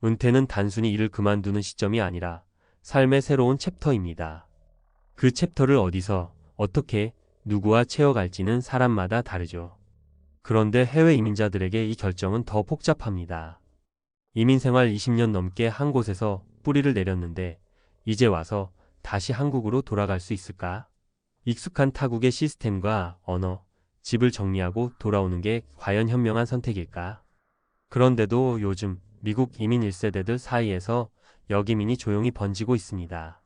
은퇴는 단순히 일을 그만두는 시점이 아니라 삶의 새로운 챕터입니다. 그 챕터를 어디서, 어떻게, 누구와 채워갈지는 사람마다 다르죠. 그런데 해외 이민자들에게 이 결정은 더 복잡합니다. 이민 생활 20년 넘게 한 곳에서 뿌리를 내렸는데 이제 와서 다시 한국으로 돌아갈 수 있을까? 익숙한 타국의 시스템과 언어, 집을 정리하고 돌아오는 게 과연 현명한 선택일까? 그런데도 요즘 미국 이민 1세대들 사이에서 역이민이 조용히 번지고 있습니다.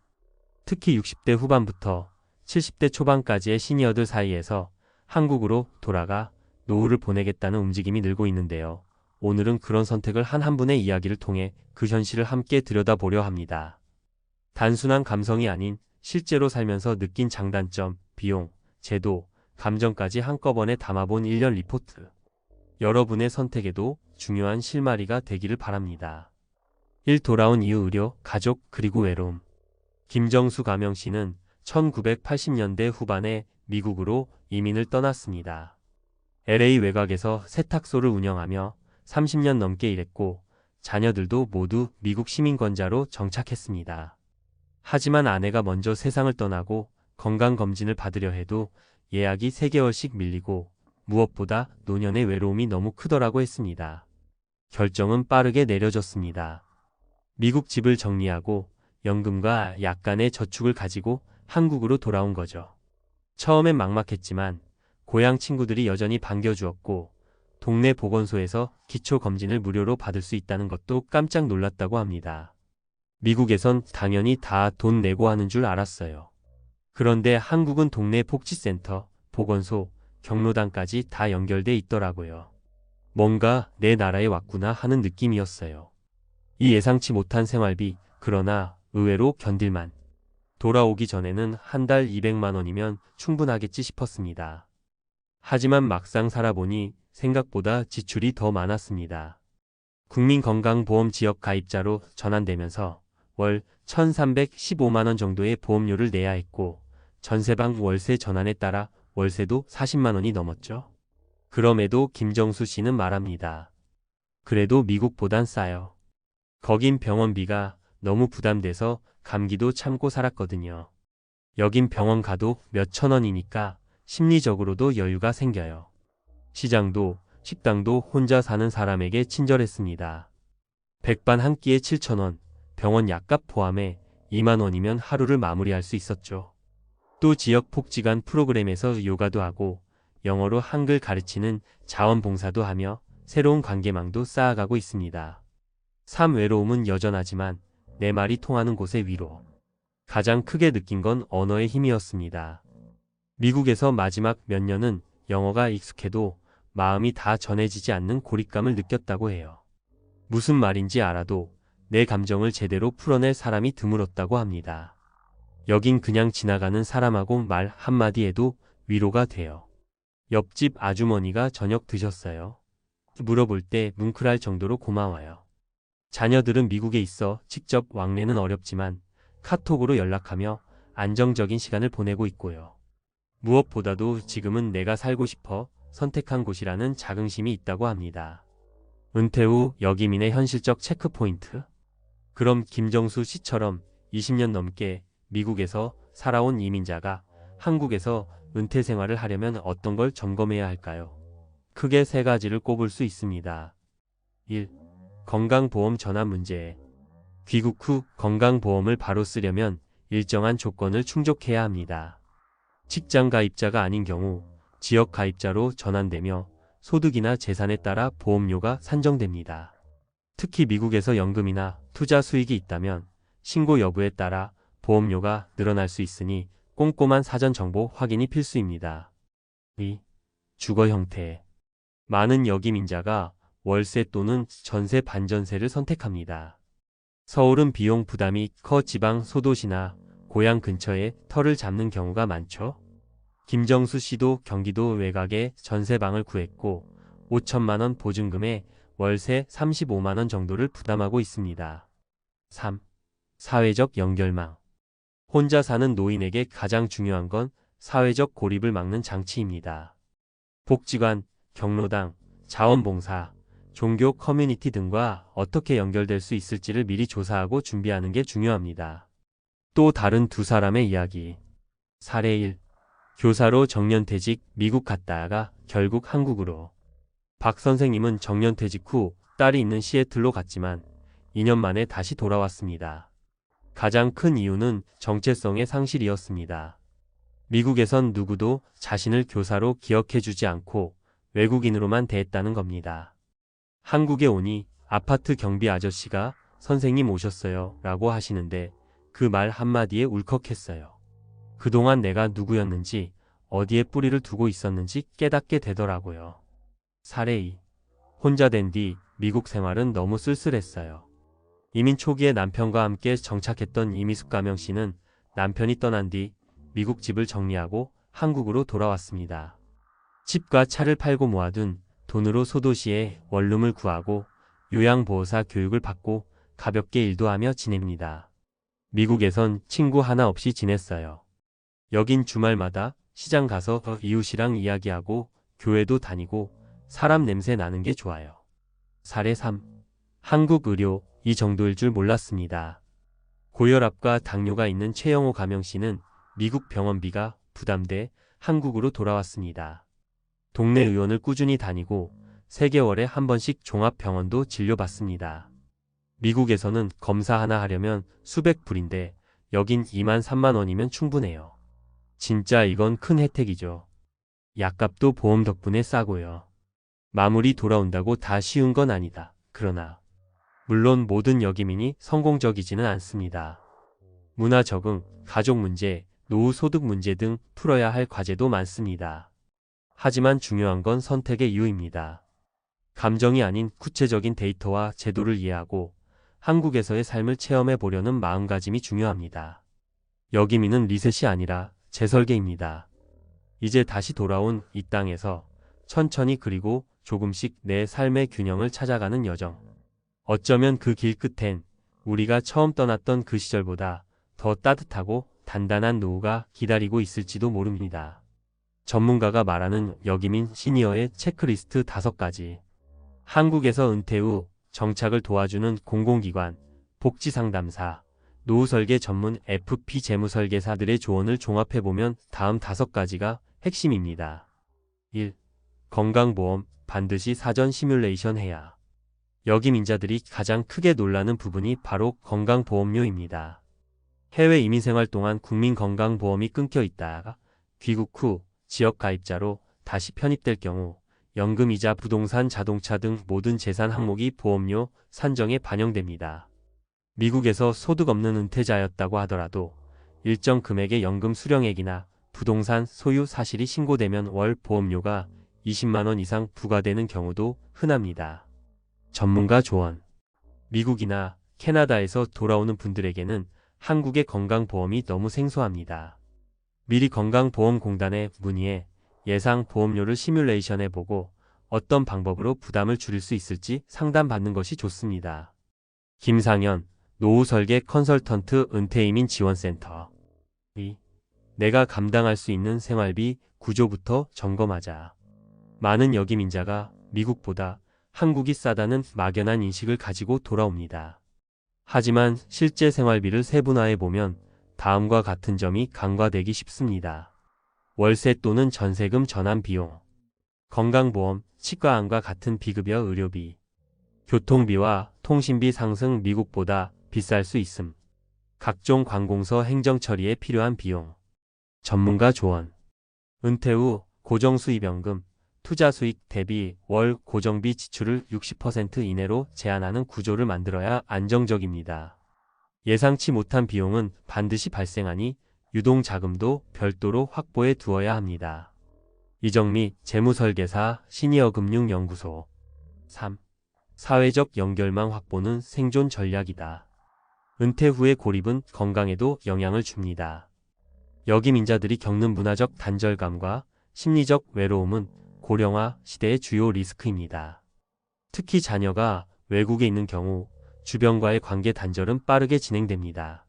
특히 60대 후반부터 70대 초반까지의 시니어들 사이에서 한국으로 돌아가 노후를 보내겠다는 움직임이 늘고 있는데요. 오늘은 그런 선택을 한 분의 이야기를 통해 그 현실을 함께 들여다보려 합니다. 단순한 감성이 아닌 실제로 살면서 느낀 장단점, 비용, 제도, 감정까지 한꺼번에 담아본 1년 리포트. 여러분의 선택에도 중요한 실마리가 되기를 바랍니다. 1. 돌아온 이후 의료, 가족, 그리고 외로움. 김정수 가명 씨는 1980년대 후반에 미국으로 이민을 떠났습니다. LA 외곽에서 세탁소를 운영하며 30년 넘게 일했고 자녀들도 모두 미국 시민권자로 정착했습니다. 하지만 아내가 먼저 세상을 떠나고 건강검진을 받으려 해도 예약이 3개월씩 밀리고 무엇보다 노년의 외로움이 너무 크더라고 했습니다. 결정은 빠르게 내려졌습니다. 미국 집을 정리하고 연금과 약간의 저축을 가지고 한국으로 돌아온 거죠. 처음엔 막막했지만 고향 친구들이 여전히 반겨주었고 동네 보건소에서 기초검진을 무료로 받을 수 있다는 것도 깜짝 놀랐다고 합니다. 미국에선 당연히 다 돈 내고 하는 줄 알았어요. 그런데 한국은 동네 복지센터, 보건소, 경로당까지 다 연결돼 있더라고요. 뭔가 내 나라에 왔구나 하는 느낌이었어요. 이 예상치 못한 생활비, 그러나 의외로 견딜만. 돌아오기 전에는 한 달 200만 원이면 충분하겠지 싶었습니다. 하지만 막상 살아보니 생각보다 지출이 더 많았습니다. 국민건강보험 지역 가입자로 전환되면서 월 1,315만 원 정도의 보험료를 내야 했고 전세방 월세 전환에 따라 월세도 40만 원이 넘었죠. 그럼에도 김정수 씨는 말합니다. 그래도 미국보단 싸요. 거긴 병원비가 너무 부담돼서 감기도 참고 살았거든요. 여긴 병원 가도 몇천 원이니까 심리적으로도 여유가 생겨요. 시장도 식당도 혼자 사는 사람에게 친절했습니다. 백반 한 끼에 7천 원, 병원 약값 포함해 2만 원이면 하루를 마무리할 수 있었죠. 또 지역 복지관 프로그램에서 요가도 하고 영어로 한글 가르치는 자원봉사도 하며 새로운 관계망도 쌓아가고 있습니다. 3. 외로움은 여전하지만 내 말이 통하는 곳의 위로. 가장 크게 느낀 건 언어의 힘이었습니다. 미국에서 마지막 몇 년은 영어가 익숙해도 마음이 다 전해지지 않는 고립감을 느꼈다고 해요. 무슨 말인지 알아도 내 감정을 제대로 풀어낼 사람이 드물었다고 합니다. 여긴 그냥 지나가는 사람하고 말 한마디 해도 위로가 돼요. 옆집 아주머니가 저녁 드셨어요? 물어볼 때 뭉클할 정도로 고마워요. 자녀들은 미국에 있어 직접 왕래는 어렵지만 카톡으로 연락하며 안정적인 시간을 보내고 있고요. 무엇보다도 지금은 내가 살고 싶어 선택한 곳이라는 자긍심이 있다고 합니다. 은퇴 후 역이민의 현실적 체크포인트. 그럼 김정수 씨처럼 20년 넘게 미국에서 살아온 이민자가 한국에서 은퇴 생활을 하려면 어떤 걸 점검해야 할까요? 크게 3가지를 꼽을 수 있습니다. 1. 건강보험 전환 문제. 귀국 후 건강보험을 바로 쓰려면 일정한 조건을 충족해야 합니다. 직장 가입자가 아닌 경우 지역 가입자로 전환되며 소득이나 재산에 따라 보험료가 산정됩니다. 특히 미국에서 연금이나 투자 수익이 있다면 신고 여부에 따라 보험료가 늘어날 수 있으니 꼼꼼한 사전 정보 확인이 필수입니다. 2. 주거 형태. 많은 역이민자가 월세 또는 전세 반전세를 선택합니다. 서울은 비용 부담이 커 지방 소도시나 고향 근처에 터를 잡는 경우가 많죠. 김정수 씨도 경기도 외곽에 전세방을 구했고 5천만 원 보증금에 월세 35만 원 정도를 부담하고 있습니다. 3. 사회적 연결망. 혼자 사는 노인에게 가장 중요한 건 사회적 고립을 막는 장치입니다. 복지관, 경로당, 자원봉사, 종교 커뮤니티 등과 어떻게 연결될 수 있을지를 미리 조사하고 준비하는 게 중요합니다. 또 다른 두 사람의 이야기. 사례 1. 교사로 정년퇴직 미국 갔다가 결국 한국으로. 박 선생님은 정년퇴직 후 딸이 있는 시애틀로 갔지만 2년 만에 다시 돌아왔습니다. 가장 큰 이유는 정체성의 상실이었습니다. 미국에선 누구도 자신을 교사로 기억해주지 않고 외국인으로만 대했다는 겁니다. 한국에 오니 아파트 경비 아저씨가 선생님 오셨어요 라고 하시는데 그 말 한마디에 울컥했어요. 그동안 내가 누구였는지 어디에 뿌리를 두고 있었는지 깨닫게 되더라고요. 사례 2. 혼자 된 뒤 미국 생활은 너무 쓸쓸했어요. 이민 초기에 남편과 함께 정착했던 이미숙 가명 씨는 남편이 떠난 뒤 미국 집을 정리하고 한국으로 돌아왔습니다. 집과 차를 팔고 모아둔 돈으로 소도시에 원룸을 구하고 요양보호사 교육을 받고 가볍게 일도 하며 지냅니다. 미국에선 친구 하나 없이 지냈어요. 여긴 주말마다 시장 가서 이웃이랑 이야기하고 교회도 다니고 사람 냄새 나는 게 좋아요. 사례 3. 한국 의료 이 정도일 줄 몰랐습니다. 고혈압과 당뇨가 있는 최영호 가명 씨는 미국 병원비가 부담돼 한국으로 돌아왔습니다. 동네 의원을 꾸준히 다니고 3개월에 한 번씩 종합병원도 진료받습니다. 미국에서는 검사 하나 하려면 수백 불인데 여긴 2만 3만 원이면 충분해요. 진짜 이건 큰 혜택이죠. 약값도 보험 덕분에 싸고요. 마무리 돌아온다고 다 쉬운 건 아니다. 그러나 물론 모든 여기민이 성공적이지는 않습니다. 문화 적응, 가족 문제, 노후 소득 문제 등 풀어야 할 과제도 많습니다. 하지만 중요한 건 선택의 이유입니다. 감정이 아닌 구체적인 데이터와 제도를 이해하고 한국에서의 삶을 체험해 보려는 마음가짐이 중요합니다. 여기민은 리셋이 아니라 재설계입니다. 이제 다시 돌아온 이 땅에서 천천히 그리고 조금씩 내 삶의 균형을 찾아가는 여정. 어쩌면 그 길 끝엔 우리가 처음 떠났던 그 시절보다 더 따뜻하고 단단한 노후가 기다리고 있을지도 모릅니다. 전문가가 말하는 여기민 시니어의 체크리스트 5가지. 한국에서 은퇴 후 정착을 도와주는 공공기관, 복지상담사, 노후설계 전문 FP 재무설계사들의 조언을 종합해보면 다음 5가지가 핵심입니다. 1. 건강보험 반드시 사전 시뮬레이션 해야. 여기민자들이 가장 크게 놀라는 부분이 바로 건강보험료입니다. 해외 이민생활 동안 국민건강보험이 끊겨 있다가 귀국 후 지역가입자로 다시 편입될 경우 연금이자 부동산, 자동차 등 모든 재산 항목이 보험료 산정에 반영됩니다. 미국에서 소득 없는 은퇴자였다고 하더라도 일정 금액의 연금 수령액이나 부동산 소유 사실이 신고되면 월 보험료가 20만 원 이상 부과되는 경우도 흔합니다. 전문가 조언. 미국이나 캐나다에서 돌아오는 분들에게는 한국의 건강보험이 너무 생소합니다. 미리 건강보험공단에 문의해 예상 보험료를 시뮬레이션해보고 어떤 방법으로 부담을 줄일 수 있을지 상담받는 것이 좋습니다. 김상현, 노후설계 컨설턴트 은퇴이민 지원센터. 2. 내가 감당할 수 있는 생활비 구조부터 점검하자. 많은 여기민자가 미국보다 한국이 싸다는 막연한 인식을 가지고 돌아옵니다. 하지만 실제 생활비를 세분화해보면 다음과 같은 점이 간과되기 쉽습니다. 월세 또는 전세금 전환 비용, 건강보험, 치과암과 같은 비급여 의료비, 교통비와 통신비 상승 미국보다 비쌀 수 있음, 각종 관공서 행정 처리에 필요한 비용. 전문가 조언. 은퇴 후 고정수입연금, 투자수익 대비 월 고정비 지출을 60% 이내로 제한하는 구조를 만들어야 안정적입니다. 예상치 못한 비용은 반드시 발생하니 유동자금도 별도로 확보해 두어야 합니다. 이정미 재무설계사 시니어금융연구소. 3. 사회적 연결망 확보는 생존 전략이다. 은퇴 후의 고립은 건강에도 영향을 줍니다. 여기민자들이 겪는 문화적 단절감과 심리적 외로움은 고령화 시대의 주요 리스크입니다. 특히 자녀가 외국에 있는 경우 주변과의 관계 단절은 빠르게 진행됩니다.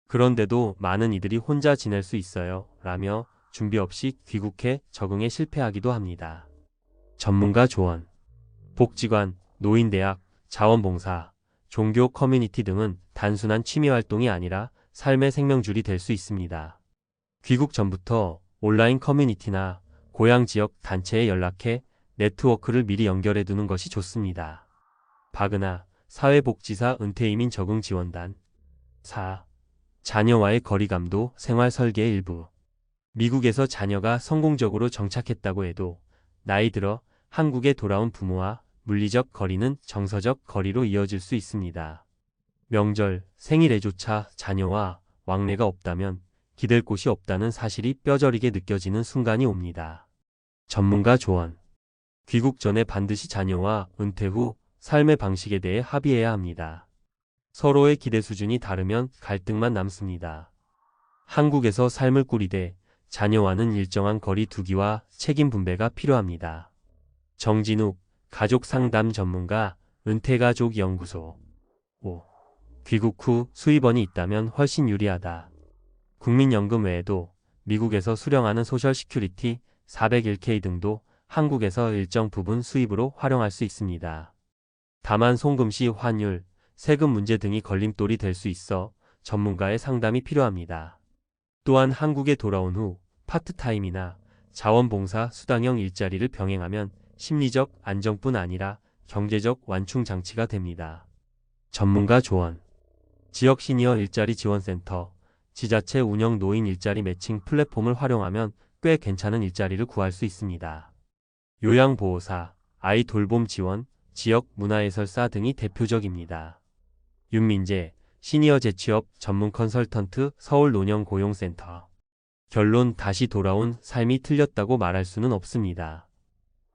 그런데도 많은 이들이 혼자 지낼 수 있어요 라며 준비 없이 귀국해 적응에 실패하기도 합니다. 전문가 조언. 복지관, 노인대학, 자원봉사, 종교 커뮤니티 등은 단순한 취미활동이 아니라 삶의 생명줄이 될 수 있습니다. 귀국 전부터 온라인 커뮤니티나 고향 지역 단체에 연락해 네트워크를 미리 연결해 두는 것이 좋습니다. 박은하 사회복지사 은퇴이민 적응지원단 4. 자녀와의 거리감도 생활 설계의 일부. 미국에서 자녀가 성공적으로 정착했다고 해도 나이 들어 한국에 돌아온 부모와 물리적 거리는 정서적 거리로 이어질 수 있습니다. 명절, 생일에조차 자녀와 왕래가 없다면 기댈 곳이 없다는 사실이 뼈저리게 느껴지는 순간이 옵니다. 전문가 조언. 귀국 전에 반드시 자녀와 은퇴 후 삶의 방식에 대해 합의해야 합니다. 서로의 기대 수준이 다르면 갈등만 남습니다. 한국에서 삶을 꾸리되 자녀와는 일정한 거리 두기와 책임 분배가 필요합니다. 정진욱 가족 상담 전문가 은퇴가족 연구소 5. 귀국 후 수입원이 있다면 훨씬 유리하다. 국민연금 외에도 미국에서 수령하는 소셜 시큐리티 401k 등도 한국에서 일정 부분 수입으로 활용할 수 있습니다. 다만 송금시 환율, 세금 문제 등이 걸림돌이 될 수 있어 전문가의 상담이 필요합니다. 또한 한국에 돌아온 후 파트타임이나 자원봉사 수당형 일자리를 병행하면 심리적 안정뿐 아니라 경제적 완충 장치가 됩니다. 전문가 조언. 지역 시니어 일자리 지원센터, 지자체 운영 노인 일자리 매칭 플랫폼을 활용하면 꽤 괜찮은 일자리를 구할 수 있습니다. 요양보호사, 아이 돌봄 지원, 지역 문화해설사 등이 대표적입니다. 윤민재, 시니어 재취업 전문 컨설턴트 서울노년고용센터. 결론 다시 돌아온 삶이 틀렸다고 말할 수는 없습니다.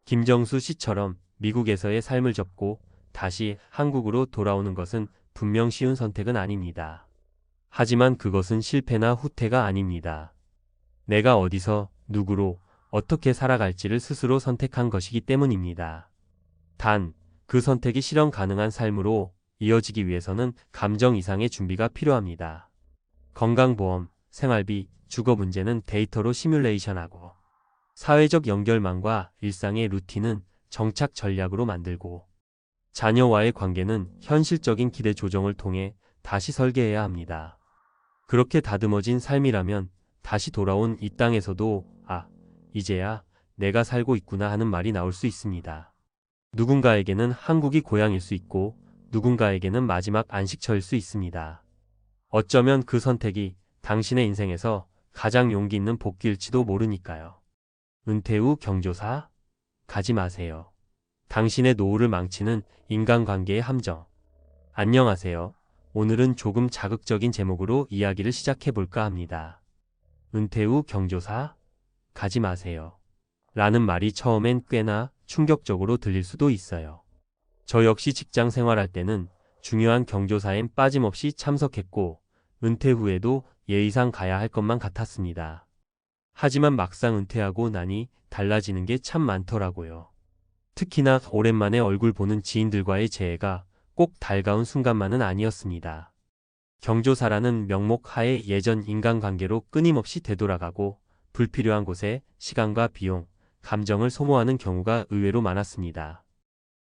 김정수 씨처럼 미국에서의 삶을 접고 다시 한국으로 돌아오는 것은 분명 쉬운 선택은 아닙니다. 하지만 그것은 실패나 후퇴가 아닙니다. 내가 어디서, 누구로, 어떻게 살아갈지를 스스로 선택한 것이기 때문입니다. 단, 그 선택이 실현 가능한 삶으로 이어지기 위해서는 감정 이상의 준비가 필요합니다. 건강보험, 생활비, 주거 문제는 데이터로 시뮬레이션하고 사회적 연결망과 일상의 루틴은 정착 전략으로 만들고 자녀와의 관계는 현실적인 기대 조정을 통해 다시 설계해야 합니다. 그렇게 다듬어진 삶이라면 다시 돌아온 이 땅에서도 이제야 내가 살고 있구나 하는 말이 나올 수 있습니다. 누군가에게는 한국이 고향일 수 있고 누군가에게는 마지막 안식처일 수 있습니다. 어쩌면 그 선택이 당신의 인생에서 가장 용기 있는 복귀일지도 모르니까요. 은퇴 후 경조사? 가지 마세요. 당신의 노후를 망치는 인간관계의 함정. 안녕하세요. 오늘은 조금 자극적인 제목으로 이야기를 시작해볼까 합니다. 은퇴 후 경조사? 가지 마세요. 라는 말이 처음엔 꽤나 충격적으로 들릴 수도 있어요. 저 역시 직장 생활할 때는 중요한 경조사엔 빠짐없이 참석했고 은퇴 후에도 예의상 가야 할 것만 같았습니다. 하지만 막상 은퇴하고 나니 달라지는 게 참 많더라고요. 특히나 오랜만에 얼굴 보는 지인들과의 재회가 꼭 달가운 순간만은 아니었습니다. 경조사라는 명목 하에 예전 인간관계로 끊임없이 되돌아가고 불필요한 곳에 시간과 비용, 감정을 소모하는 경우가 의외로 많았습니다.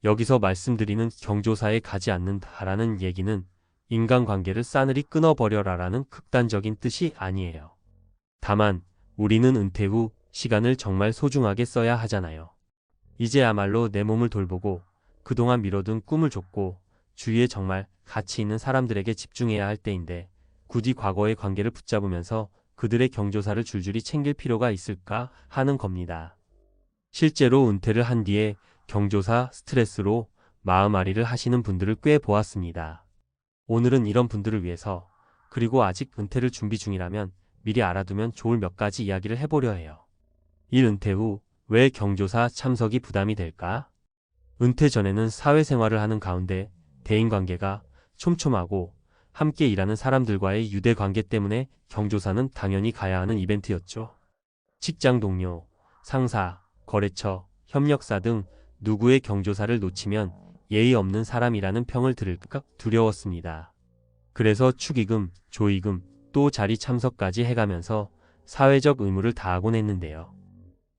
여기서 말씀드리는 경조사에 가지 않는다라는 얘기는 인간관계를 싸늘히 끊어버려라라는 극단적인 뜻이 아니에요. 다만 우리는 은퇴 후 시간을 정말 소중하게 써야 하잖아요. 이제야말로 내 몸을 돌보고 그동안 미뤄둔 꿈을 좇고 주위에 정말 가치 있는 사람들에게 집중해야 할 때인데 굳이 과거의 관계를 붙잡으면서 그들의 경조사를 줄줄이 챙길 필요가 있을까 하는 겁니다. 실제로 은퇴를 한 뒤에 경조사 스트레스로 마음앓이를 하시는 분들을 꽤 보았습니다. 오늘은 이런 분들을 위해서 그리고 아직 은퇴를 준비 중이라면 미리 알아두면 좋을 몇 가지 이야기를 해보려 해요. 1. 은퇴 후 왜 경조사 참석이 부담이 될까? 은퇴 전에는 사회생활을 하는 가운데 대인관계가 촘촘하고 함께 일하는 사람들과의 유대관계 때문에 경조사는 당연히 가야 하는 이벤트였죠. 직장 동료, 상사, 거래처, 협력사 등 누구의 경조사를 놓치면 예의 없는 사람이라는 평을 들을까 두려웠습니다. 그래서 축의금, 조의금, 또 자리 참석까지 해가면서 사회적 의무를 다하곤 했는데요.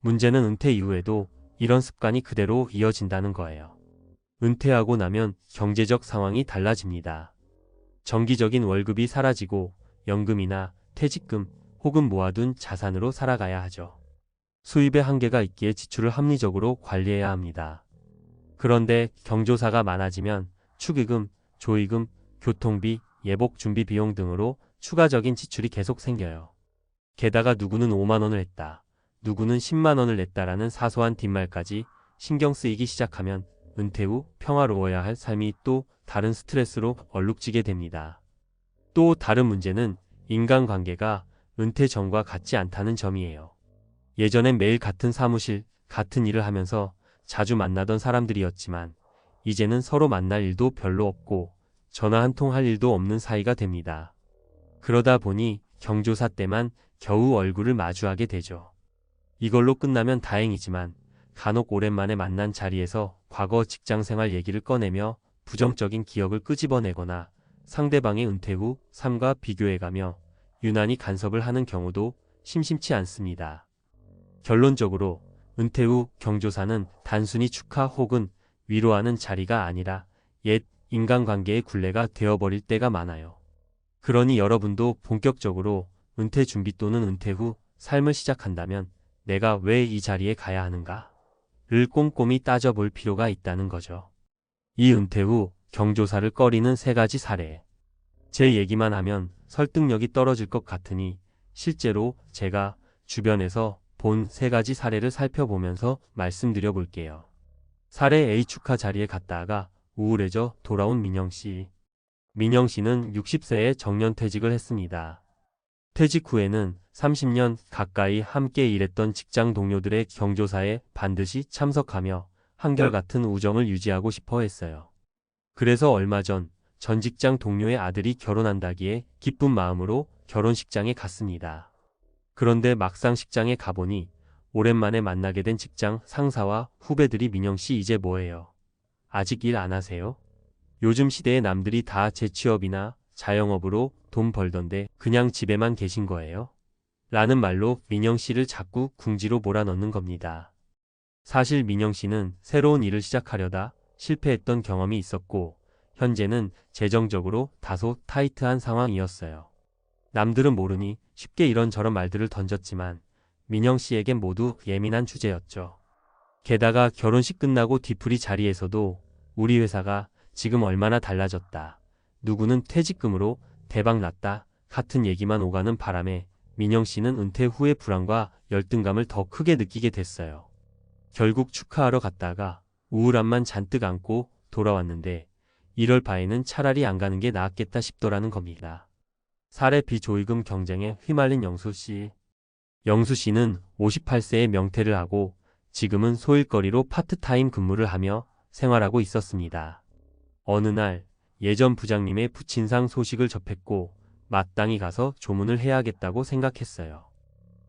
문제는 은퇴 이후에도 이런 습관이 그대로 이어진다는 거예요. 은퇴하고 나면 경제적 상황이 달라집니다. 정기적인 월급이 사라지고 연금이나 퇴직금 혹은 모아둔 자산으로 살아가야 하죠. 수입의 한계가 있기에 지출을 합리적으로 관리해야 합니다. 그런데 경조사가 많아지면 축의금, 조의금, 교통비, 예복 준비 비용 등으로 추가적인 지출이 계속 생겨요. 게다가 누구는 5만 원을 했다, 누구는 10만 원을 냈다라는 사소한 뒷말까지 신경 쓰이기 시작하면 은퇴 후 평화로워야 할 삶이 또 다른 스트레스로 얼룩지게 됩니다. 또 다른 문제는 인간관계가 은퇴 전과 같지 않다는 점이에요. 예전엔 매일 같은 사무실, 같은 일을 하면서 자주 만나던 사람들이었지만 이제는 서로 만날 일도 별로 없고 전화 한 통 할 일도 없는 사이가 됩니다. 그러다 보니 경조사 때만 겨우 얼굴을 마주하게 되죠. 이걸로 끝나면 다행이지만 간혹 오랜만에 만난 자리에서 과거 직장생활 얘기를 꺼내며 부정적인 기억을 끄집어내거나 상대방의 은퇴 후 삶과 비교해가며 유난히 간섭을 하는 경우도 심심치 않습니다. 결론적으로 은퇴 후 경조사는 단순히 축하 혹은 위로하는 자리가 아니라 옛 인간관계의 굴레가 되어버릴 때가 많아요. 그러니 여러분도 본격적으로 은퇴 준비 또는 은퇴 후 삶을 시작한다면 내가 왜 이 자리에 가야 하는가를 꼼꼼히 따져볼 필요가 있다는 거죠. 이 은퇴 후 경조사를 꺼리는 3가지 사례. 제 얘기만 하면 설득력이 떨어질 것 같으니 실제로 제가 주변에서 본 3가지 사례를 살펴보면서 말씀드려 볼게요. 사례 A, 축하 자리에 갔다가 우울해져 돌아온 민영씨. 민영씨는 60세에 정년퇴직을 했습니다. 퇴직 후에는 30년 가까이 함께 일했던 직장 동료들의 경조사에 반드시 참석하며 한결같은 우정을 유지하고 싶어 했어요. 그래서 얼마 전 직장 동료의 아들이 결혼한다기에 기쁜 마음으로 결혼식장에 갔습니다. 그런데 막상 식장에 가보니 오랜만에 만나게 된 직장 상사와 후배들이 민영씨 이제 뭐해요? 아직 일 안 하세요? 요즘 시대에 남들이 다 재취업이나 자영업으로 돈 벌던데 그냥 집에만 계신 거예요? 라는 말로 민영씨를 자꾸 궁지로 몰아넣는 겁니다. 사실 민영씨는 새로운 일을 시작하려다 실패했던 경험이 있었고 현재는 재정적으로 다소 타이트한 상황이었어요. 남들은 모르니 쉽게 이런저런 말들을 던졌지만 민영씨에겐 모두 예민한 주제였죠. 게다가 결혼식 끝나고 뒤풀이 자리에서도 우리 회사가 지금 얼마나 달라졌다, 누구는 퇴직금으로 대박 났다 같은 얘기만 오가는 바람에 민영씨는 은퇴 후의 불안과 열등감을 더 크게 느끼게 됐어요. 결국 축하하러 갔다가 우울함만 잔뜩 안고 돌아왔는데 이럴 바에는 차라리 안 가는 게 나았겠다 싶더라는 겁니다. 사례 B, 조의금 경쟁에 휘말린 영수씨. 영수씨는 58세에 명퇴를 하고 지금은 소일거리로 파트타임 근무를 하며 생활하고 있었습니다. 어느 날 예전 부장님의 부친상 소식을 접했고 마땅히 가서 조문을 해야겠다고 생각했어요.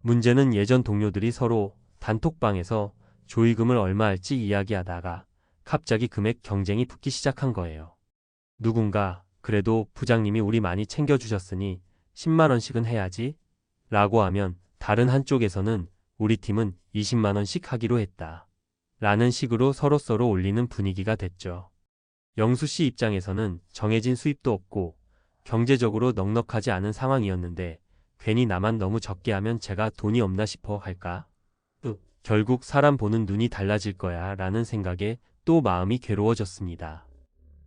문제는 예전 동료들이 서로 단톡방에서 조의금을 얼마 할지 이야기하다가 갑자기 금액 경쟁이 붙기 시작한 거예요. 누군가 그래도 부장님이 우리 많이 챙겨주셨으니 10만 원씩은 해야지 라고 하면 다른 한쪽에서는 우리 팀은 20만 원씩 하기로 했다 라는 식으로 서로 올리는 분위기가 됐죠. 영수씨 입장에서는 정해진 수입도 없고 경제적으로 넉넉하지 않은 상황이었는데 괜히 나만 너무 적게 하면 제가 돈이 없나 싶어 할까? 결국 사람 보는 눈이 달라질 거야 라는 생각에 또 마음이 괴로워졌습니다.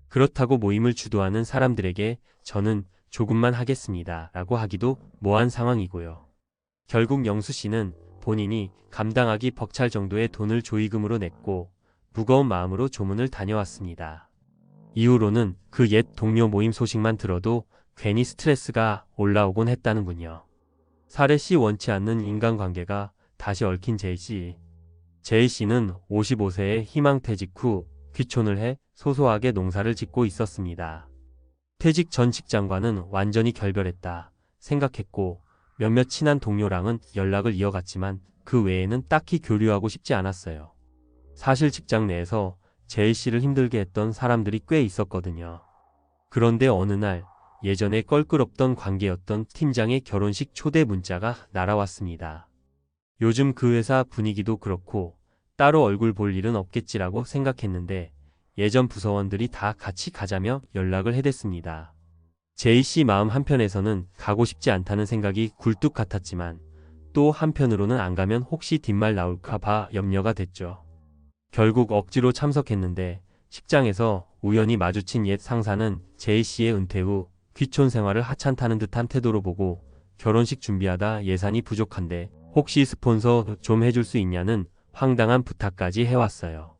그렇다고 모임을 주도하는 사람들에게 저는 조금만 하겠습니다 라고 하기도 뭐한 상황이고요. 결국 영수씨는 본인이 감당하기 벅찰 정도의 돈을 조의금으로 냈고 무거운 마음으로 조문을 다녀왔습니다. 이후로는 그 옛 동료 모임 소식만 들어도 괜히 스트레스가 올라오곤 했다는군요. 사례 C, 원치 않는 인간관계가 다시 얽힌 제이씨. 제이씨는 55세에 희망퇴직 후 귀촌을 해 소소하게 농사를 짓고 있었습니다. 퇴직 전 직장과는 완전히 결별했다 생각했고 몇몇 친한 동료랑은 연락을 이어갔지만 그 외에는 딱히 교류하고 싶지 않았어요. 사실 직장 내에서 제이씨를 힘들게 했던 사람들이 꽤 있었거든요. 그런데 어느 날 예전에 껄끄럽던 관계였던 팀장의 결혼식 초대 문자가 날아왔습니다. 요즘 그 회사 분위기도 그렇고 따로 얼굴 볼 일은 없겠지라고 생각했는데 예전 부서원들이 다 같이 가자며 연락을 해댔습니다. 제이씨 마음 한편에서는 가고 싶지 않다는 생각이 굴뚝 같았지만 또 한편으로는 안 가면 혹시 뒷말 나올까 봐 염려가 됐죠. 결국 억지로 참석했는데 식장에서 우연히 마주친 옛 상사는 제이씨의 은퇴 후 귀촌 생활을 하찮다는 듯한 태도로 보고 결혼식 준비하다 예산이 부족한데 혹시 스폰서 좀 해줄 수 있냐는 황당한 부탁까지 해왔어요.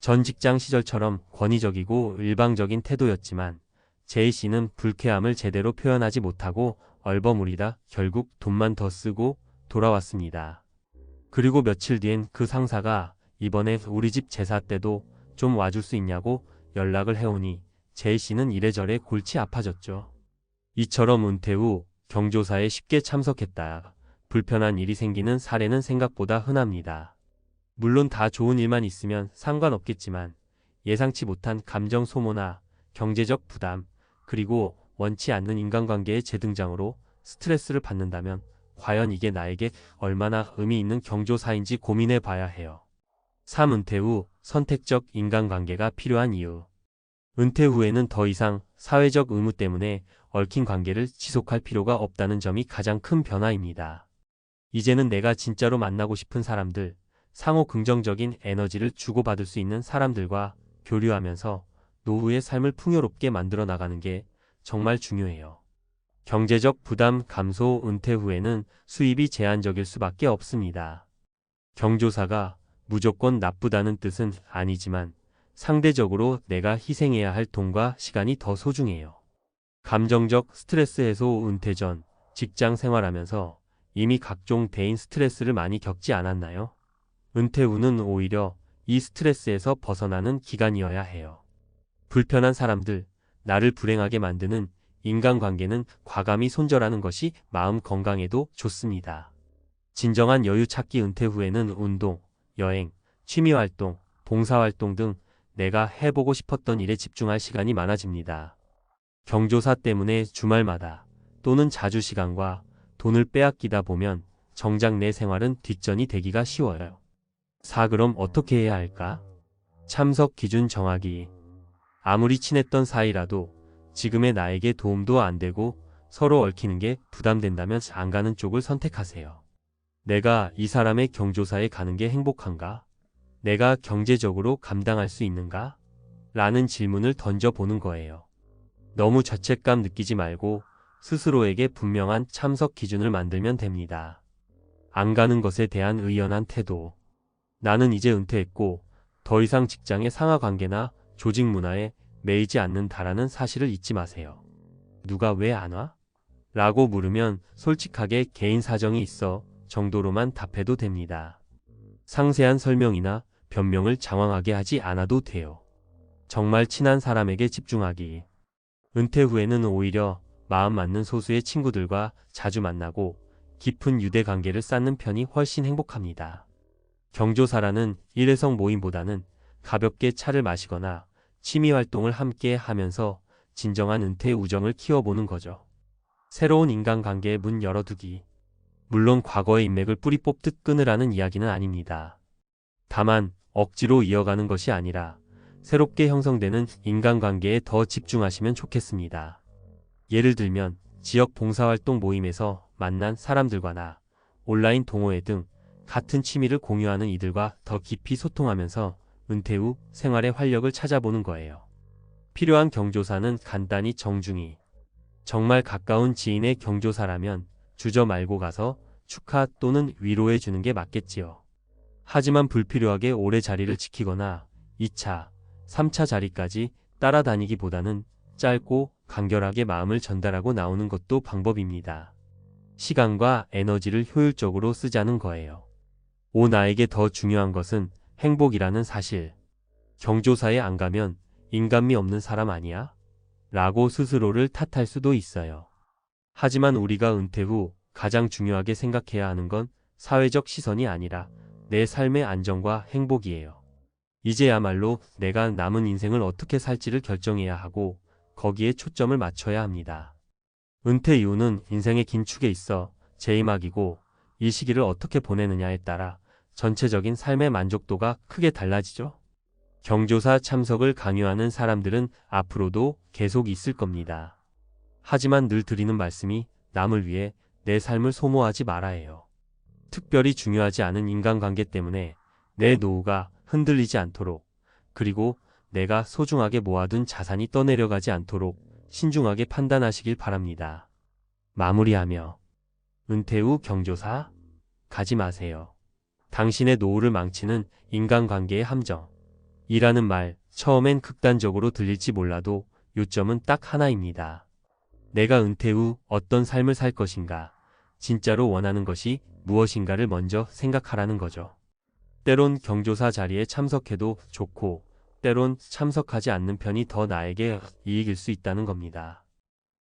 전 직장 시절처럼 권위적이고 일방적인 태도였지만 제이씨는 불쾌함을 제대로 표현하지 못하고 얼버무리다 결국 돈만 더 쓰고 돌아왔습니다. 그리고 며칠 뒤엔 그 상사가 이번에 우리 집 제사 때도 좀 와줄 수 있냐고 연락을 해오니 제이씨는 이래저래 골치 아파졌죠. 이처럼 은퇴 후 경조사에 쉽게 참석했다. 불편한 일이 생기는 사례는 생각보다 흔합니다. 물론 다 좋은 일만 있으면 상관없겠지만 예상치 못한 감정 소모나 경제적 부담, 그리고 원치 않는 인간관계의 재등장으로 스트레스를 받는다면 과연 이게 나에게 얼마나 의미 있는 경조사인지 고민해 봐야 해요. 3. 은퇴 후 선택적 인간관계가 필요한 이유. 은퇴 후에는 더 이상 사회적 의무 때문에 얽힌 관계를 지속할 필요가 없다는 점이 가장 큰 변화입니다. 이제는 내가 진짜로 만나고 싶은 사람들, 상호 긍정적인 에너지를 주고받을 수 있는 사람들과 교류하면서 노후의 삶을 풍요롭게 만들어 나가는 게 정말 중요해요. 경제적 부담 감소. 은퇴 후에는 수입이 제한적일 수밖에 없습니다. 경조사가 무조건 나쁘다는 뜻은 아니지만 상대적으로 내가 희생해야 할 돈과 시간이 더 소중해요. 감정적 스트레스 해소. 은퇴 전 직장 생활하면서 이미 각종 대인 스트레스를 많이 겪지 않았나요? 은퇴 후는 오히려 이 스트레스에서 벗어나는 기간이어야 해요. 불편한 사람들, 나를 불행하게 만드는 인간관계는 과감히 손절하는 것이 마음 건강에도 좋습니다. 진정한 여유 찾기. 은퇴 후에는 운동, 여행, 취미활동, 봉사활동 등 내가 해보고 싶었던 일에 집중할 시간이 많아집니다. 경조사 때문에 주말마다 또는 자주 시간과 돈을 빼앗기다 보면 정작 내 생활은 뒷전이 되기가 쉬워요. 4. 그럼 어떻게 해야 할까? 참석 기준 정하기. 아무리 친했던 사이라도 지금의 나에게 도움도 안 되고 서로 얽히는 게 부담된다면 안 가는 쪽을 선택하세요. 내가 이 사람의 경조사에 가는 게 행복한가? 내가 경제적으로 감당할 수 있는가? 라는 질문을 던져보는 거예요. 너무 죄책감 느끼지 말고 스스로에게 분명한 참석 기준을 만들면 됩니다. 안 가는 것에 대한 의연한 태도. 나는 이제 은퇴했고 더 이상 직장의 상하 관계나 조직 문화에 매이지 않는다라는 사실을 잊지 마세요. 누가 왜 안 와? 라고 물으면 솔직하게 개인 사정이 있어 정도로만 답해도 됩니다. 상세한 설명이나 변명을 장황하게 하지 않아도 돼요. 정말 친한 사람에게 집중하기. 은퇴 후에는 오히려 마음 맞는 소수의 친구들과 자주 만나고 깊은 유대 관계를 쌓는 편이 훨씬 행복합니다. 경조사라는 일회성 모임보다는 가볍게 차를 마시거나 취미 활동을 함께 하면서 진정한 은퇴 우정을 키워보는 거죠. 새로운 인간관계에 문 열어두기. 물론 과거의 인맥을 뿌리 뽑듯 끊으라는 이야기는 아닙니다. 다만 억지로 이어가는 것이 아니라 새롭게 형성되는 인간관계에 더 집중하시면 좋겠습니다. 예를 들면 지역 봉사활동 모임에서 만난 사람들과나 온라인 동호회 등 같은 취미를 공유하는 이들과 더 깊이 소통하면서 은퇴 후 생활의 활력을 찾아보는 거예요. 필요한 경조사는 간단히 정중히. 정말 가까운 지인의 경조사라면 주저 말고 가서 축하 또는 위로해 주는 게 맞겠지요. 하지만 불필요하게 오래 자리를 지키거나 2차, 3차 자리까지 따라다니기보다는 짧고 간결하게 마음을 전달하고 나오는 것도 방법입니다. 시간과 에너지를 효율적으로 쓰자는 거예요. 나에게 더 중요한 것은 행복이라는 사실. 경조사에 안 가면 인간미 없는 사람 아니야? 라고 스스로를 탓할 수도 있어요. 하지만 우리가 은퇴 후 가장 중요하게 생각해야 하는 건 사회적 시선이 아니라 내 삶의 안정과 행복이에요. 이제야말로 내가 남은 인생을 어떻게 살지를 결정해야 하고 거기에 초점을 맞춰야 합니다. 은퇴 이후는 인생의 긴 축에 있어 제이막이고 이 시기를 어떻게 보내느냐에 따라 전체적인 삶의 만족도가 크게 달라지죠. 경조사 참석을 강요하는 사람들은 앞으로도 계속 있을 겁니다. 하지만 늘 드리는 말씀이 남을 위해 내 삶을 소모하지 말아예요. 특별히 중요하지 않은 인간관계 때문에 내 노후가 흔들리지 않도록, 그리고 내가 소중하게 모아둔 자산이 떠내려가지 않도록 신중하게 판단하시길 바랍니다. 마무리하며 은퇴 후 경조사 가지 마세요. 당신의 노후를 망치는 인간관계의 함정. 이라는 말 처음엔 극단적으로 들릴지 몰라도 요점은 딱 하나입니다. 내가 은퇴 후 어떤 삶을 살 것인가, 진짜로 원하는 것이 무엇인가를 먼저 생각하라는 거죠. 때론 경조사 자리에 참석해도 좋고 때론 참석하지 않는 편이 더 나에게 이익일 수 있다는 겁니다.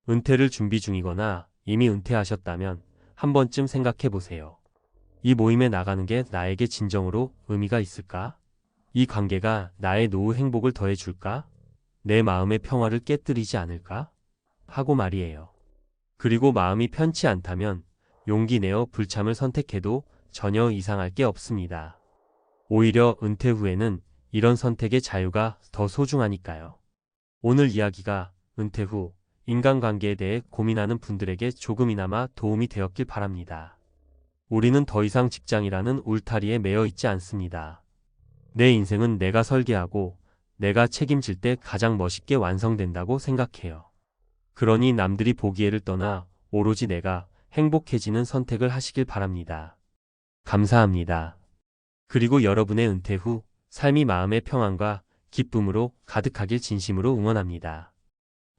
은퇴를 준비 중이거나 이미 은퇴하셨다면 한 번쯤 생각해 보세요. 이 모임에 나가는 게 나에게 진정으로 의미가 있을까? 이 관계가 나의 노후 행복을 더해줄까? 내 마음의 평화를 깨뜨리지 않을까? 하고 말이에요. 그리고 마음이 편치 않다면 용기 내어 불참을 선택해도 전혀 이상할 게 없습니다. 오히려 은퇴 후에는 이런 선택의 자유가 더 소중하니까요. 오늘 이야기가 은퇴 후 인간관계에 대해 고민하는 분들에게 조금이나마 도움이 되었길 바랍니다. 우리는 더 이상 직장이라는 울타리에 매여 있지 않습니다. 내 인생은 내가 설계하고 내가 책임질 때 가장 멋있게 완성된다고 생각해요. 그러니 남들이 보기에를 떠나 오로지 내가 행복해지는 선택을 하시길 바랍니다. 감사합니다. 그리고 여러분의 은퇴 후 삶이 마음의 평안과 기쁨으로 가득하길 진심으로 응원합니다.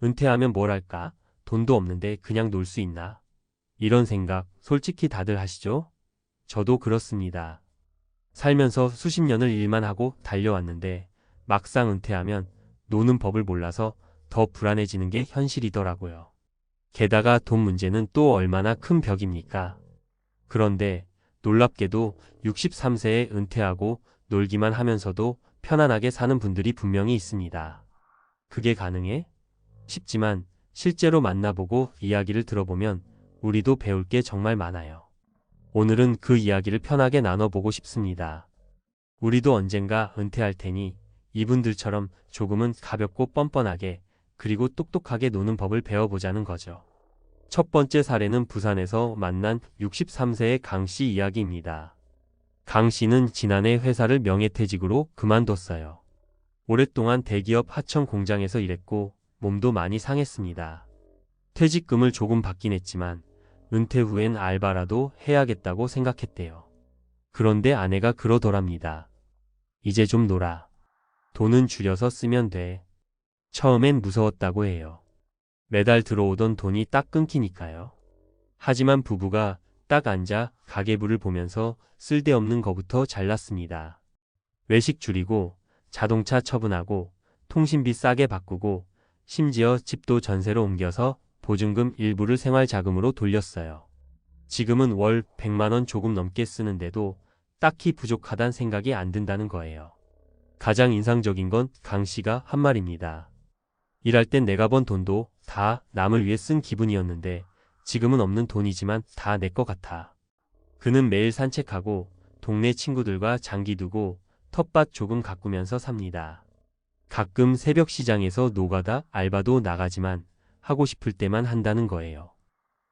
은퇴하면 뭘 할까? 돈도 없는데 그냥 놀 수 있나? 이런 생각 솔직히 다들 하시죠? 저도 그렇습니다. 살면서 수십 년을 일만 하고 달려왔는데 막상 은퇴하면 노는 법을 몰라서 더 불안해지는 게 현실이더라고요. 게다가 돈 문제는 또 얼마나 큰 벽입니까? 그런데 놀랍게도 63세에 은퇴하고 놀기만 하면서도 편안하게 사는 분들이 분명히 있습니다. 그게 가능해? 싶지만 실제로 만나보고 이야기를 들어보면 우리도 배울 게 정말 많아요. 오늘은 그 이야기를 편하게 나눠보고 싶습니다. 우리도 언젠가 은퇴할 테니 이분들처럼 조금은 가볍고 뻔뻔하게 그리고 똑똑하게 노는 법을 배워보자는 거죠. 첫 번째 사례는 부산에서 만난 63세의 강 씨 이야기입니다. 강 씨는 지난해 회사를 명예퇴직으로 그만뒀어요. 오랫동안 대기업 하청 공장에서 일했고 몸도 많이 상했습니다. 퇴직금을 조금 받긴 했지만 은퇴 후엔 알바라도 해야겠다고 생각했대요. 그런데 아내가 그러더랍니다. 이제 좀 놀아. 돈은 줄여서 쓰면 돼. 처음엔 무서웠다고 해요. 매달 들어오던 돈이 딱 끊기니까요. 하지만 부부가 딱 앉아 가계부를 보면서 쓸데없는 거부터 잘랐습니다. 외식 줄이고 자동차 처분하고 통신비 싸게 바꾸고 심지어 집도 전세로 옮겨서 보증금 일부를 생활자금으로 돌렸어요. 지금은 월 100만 원 조금 넘게 쓰는데도 딱히 부족하단 생각이 안 든다는 거예요. 가장 인상적인 건 강 씨가 한 말입니다. 일할 땐 내가 번 돈도 다 남을 위해 쓴 기분이었는데 지금은 없는 돈이지만 다 내 것 같아. 그는 매일 산책하고 동네 친구들과 장기 두고 텃밭 조금 가꾸면서 삽니다. 가끔 새벽 시장에서 노가다 알바도 나가지만 하고 싶을 때만 한다는 거예요.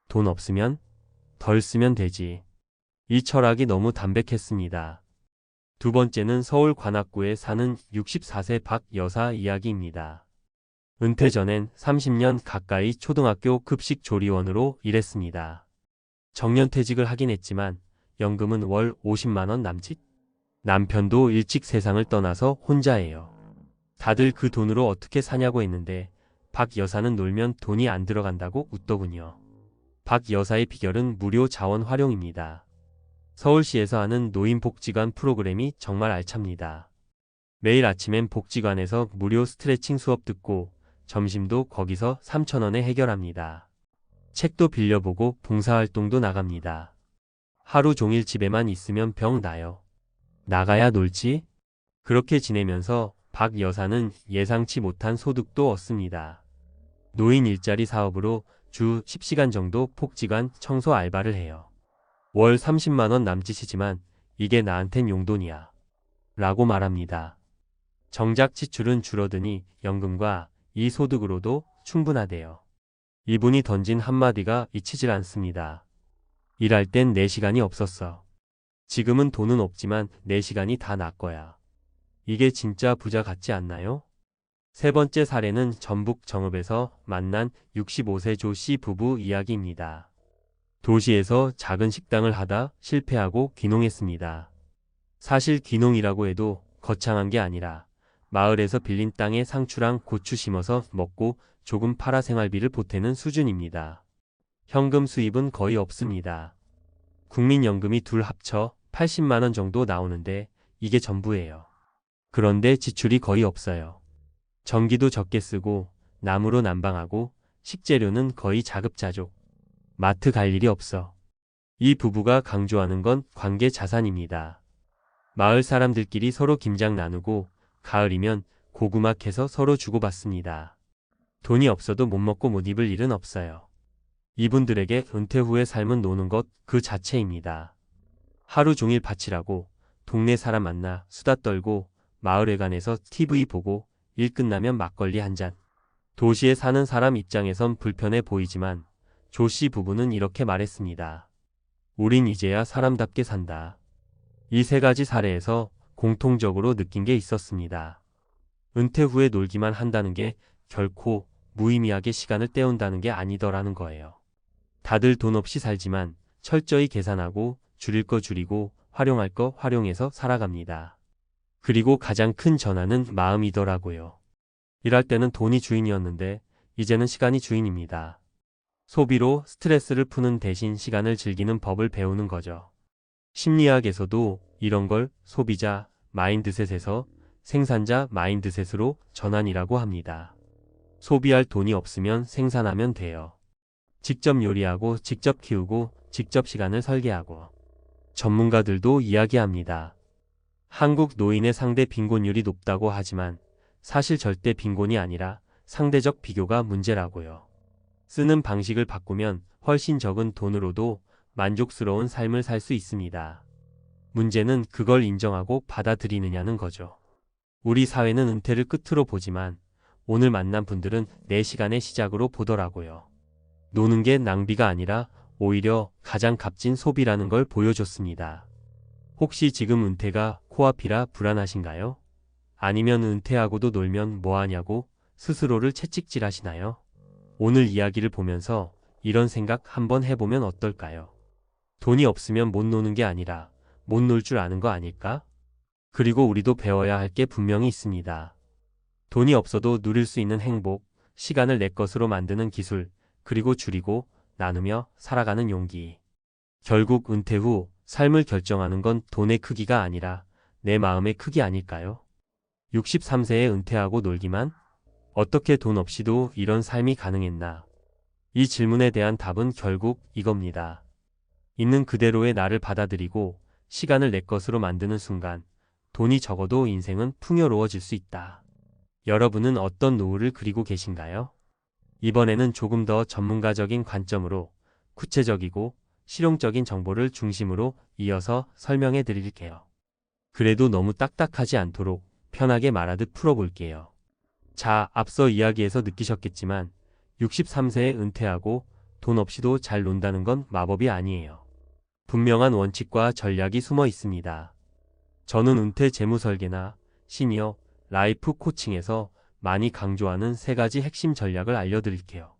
돈 없으면 덜 쓰면 되지. 이 철학이 너무 담백했습니다. 두 번째는 서울 관악구에 사는 64세 박 여사 이야기입니다. 은퇴 전엔 30년 가까이 초등학교 급식 조리원으로 일했습니다. 정년퇴직을 하긴 했지만 연금은 월 50만 원 남짓? 남편도 일찍 세상을 떠나서 혼자예요. 다들 그 돈으로 어떻게 사냐고 했는데 박 여사는 놀면 돈이 안 들어간다고 웃더군요. 박 여사의 비결은 무료 자원 활용입니다. 서울시에서 하는 노인복지관 프로그램이 정말 알찹니다. 매일 아침엔 복지관에서 무료 스트레칭 수업 듣고 점심도 거기서 3,000원에 해결합니다. 책도 빌려보고 봉사활동도 나갑니다. 하루 종일 집에만 있으면 병 나요. 나가야 놀지? 그렇게 지내면서 박 여사는 예상치 못한 소득도 얻습니다. 노인 일자리 사업으로 주 10시간 정도 복지관 청소 알바를 해요. 월 30만 원 남짓이지만 이게 나한텐 용돈이야. 라고 말합니다. 정작 지출은 줄어드니 연금과 이 소득으로도 충분하대요. 이분이 던진 한마디가 잊히질 않습니다. 일할 땐 내 시간이 없었어. 지금은 돈은 없지만 내 시간이 다 나 거야. 이게 진짜 부자 같지 않나요? 세 번째 사례는 전북 정읍에서 만난 65세 조 씨 부부 이야기입니다. 도시에서 작은 식당을 하다 실패하고 귀농했습니다. 사실 귀농이라고 해도 거창한 게 아니라 마을에서 빌린 땅에 상추랑 고추 심어서 먹고 조금 팔아 생활비를 보태는 수준입니다. 현금 수입은 거의 없습니다. 국민연금이 둘 합쳐 80만 원 정도 나오는데 이게 전부예요. 그런데 지출이 거의 없어요. 전기도 적게 쓰고 나무로 난방하고 식재료는 거의 자급자족. 마트 갈 일이 없어. 이 부부가 강조하는 건 관계 자산입니다. 마을 사람들끼리 서로 김장 나누고 가을이면 고구마 캐서 서로 주고받습니다. 돈이 없어도 못 먹고 못 입을 일은 없어요. 이분들에게 은퇴 후의 삶은 노는 것 그 자체입니다. 하루 종일 밭일하고 동네 사람 만나 수다 떨고 마을회관에서 TV 보고 일 끝나면 막걸리 한 잔. 도시에 사는 사람 입장에선 불편해 보이지만 조 씨 부부는 이렇게 말했습니다. 우린 이제야 사람답게 산다. 이 세 가지 사례에서 공통적으로 느낀 게 있었습니다. 은퇴 후에 놀기만 한다는 게 결코 무의미하게 시간을 때운다는 게 아니더라는 거예요. 다들 돈 없이 살지만 철저히 계산하고 줄일 거 줄이고 활용할 거 활용해서 살아갑니다. 그리고 가장 큰 전환은 마음이더라고요. 일할 때는 돈이 주인이었는데 이제는 시간이 주인입니다. 소비로 스트레스를 푸는 대신 시간을 즐기는 법을 배우는 거죠. 심리학에서도 이런 걸 소비자 마인드셋에서 생산자 마인드셋으로 전환이라고 합니다. 소비할 돈이 없으면 생산하면 돼요. 직접 요리하고 직접 키우고 직접 시간을 설계하고. 전문가들도 이야기합니다. 한국 노인의 상대 빈곤율이 높다고 하지만 사실 절대 빈곤이 아니라 상대적 비교가 문제라고요. 쓰는 방식을 바꾸면 훨씬 적은 돈으로도 만족스러운 삶을 살 수 있습니다. 문제는 그걸 인정하고 받아들이느냐는 거죠. 우리 사회는 은퇴를 끝으로 보지만 오늘 만난 분들은 내 시간의 시작으로 보더라고요. 노는 게 낭비가 아니라 오히려 가장 값진 소비라는 걸 보여줬습니다. 혹시 지금 은퇴가 코앞이라 불안하신가요? 아니면 은퇴하고도 놀면 뭐하냐고 스스로를 채찍질하시나요? 오늘 이야기를 보면서 이런 생각 한번 해보면 어떨까요? 돈이 없으면 못 노는 게 아니라 못 놀 줄 아는 거 아닐까? 그리고 우리도 배워야 할 게 분명히 있습니다. 돈이 없어도 누릴 수 있는 행복, 시간을 내 것으로 만드는 기술, 그리고 줄이고 나누며 살아가는 용기. 결국 은퇴 후 삶을 결정하는 건 돈의 크기가 아니라 내 마음의 크기 아닐까요? 63세에 은퇴하고 놀기만? 어떻게 돈 없이도 이런 삶이 가능했나? 이 질문에 대한 답은 결국 이겁니다. 있는 그대로의 나를 받아들이고 시간을 내 것으로 만드는 순간 돈이 적어도 인생은 풍요로워질 수 있다. 여러분은 어떤 노후를 그리고 계신가요? 이번에는 조금 더 전문가적인 관점으로 구체적이고 실용적인 정보를 중심으로 이어서 설명해 드릴게요. 그래도 너무 딱딱하지 않도록 편하게 말하듯 풀어볼게요. 자, 앞서 이야기에서 느끼셨겠지만 63세에 은퇴하고 돈 없이도 잘 논다는 건 마법이 아니에요. 분명한 원칙과 전략이 숨어 있습니다. 저는 은퇴 재무 설계나 시니어 라이프 코칭에서 많이 강조하는 세 가지 핵심 전략을 알려드릴게요.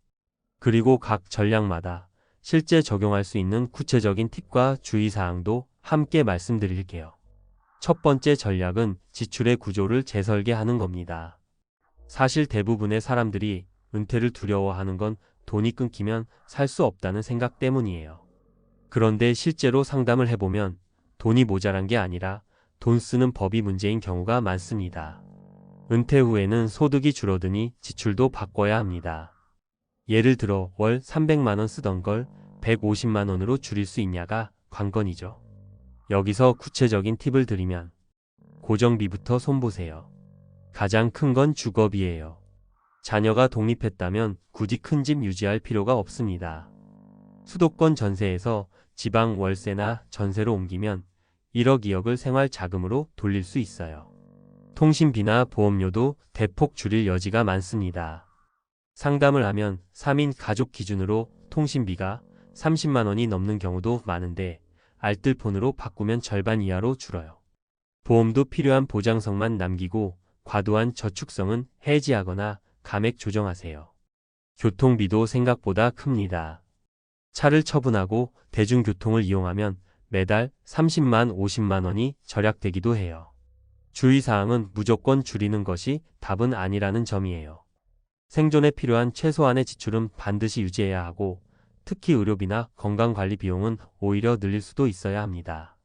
그리고 각 전략마다 실제 적용할 수 있는 구체적인 팁과 주의사항도 함께 말씀드릴게요. 첫 번째 전략은 지출의 구조를 재설계하는 겁니다. 사실 대부분의 사람들이 은퇴를 두려워하는 건 돈이 끊기면 살 수 없다는 생각 때문이에요. 그런데 실제로 상담을 해보면 돈이 모자란 게 아니라 돈 쓰는 법이 문제인 경우가 많습니다. 은퇴 후에는 소득이 줄어드니 지출도 바꿔야 합니다. 예를 들어 월 300만 원 쓰던 걸 150만 원으로 줄일 수 있냐가 관건이죠. 여기서 구체적인 팁을 드리면 고정비부터 손보세요. 가장 큰 건 주거비예요. 자녀가 독립했다면 굳이 큰 집 유지할 필요가 없습니다. 수도권 전세에서 지방 월세나 전세로 옮기면 1억 2억을 생활 자금으로 돌릴 수 있어요. 통신비나 보험료도 대폭 줄일 여지가 많습니다. 상담을 하면 3인 가족 기준으로 통신비가 30만 원이 넘는 경우도 많은데 알뜰폰으로 바꾸면 절반 이하로 줄어요. 보험도 필요한 보장성만 남기고 과도한 저축성은 해지하거나 감액 조정하세요. 교통비도 생각보다 큽니다. 차를 처분하고 대중교통을 이용하면 매달 30만 50만 원이 절약되기도 해요. 주의사항은 무조건 줄이는 것이 답은 아니라는 점이에요. 생존에 필요한 최소한의 지출은 반드시 유지해야 하고 특히 의료비나 건강관리 비용은 오히려 늘릴 수도 있어야 합니다.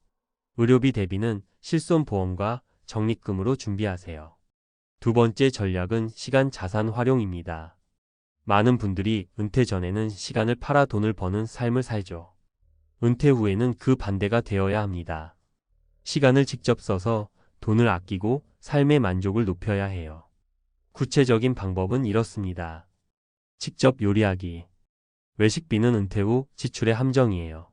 의료비 대비는 실손보험과 적립금으로 준비하세요. 두 번째 전략은 시간 자산 활용입니다. 많은 분들이 은퇴 전에는 시간을 팔아 돈을 버는 삶을 살죠. 은퇴 후에는 그 반대가 되어야 합니다. 시간을 직접 써서 돈을 아끼고 삶의 만족을 높여야 해요. 구체적인 방법은 이렇습니다. 직접 요리하기. 외식비는 은퇴 후 지출의 함정이에요.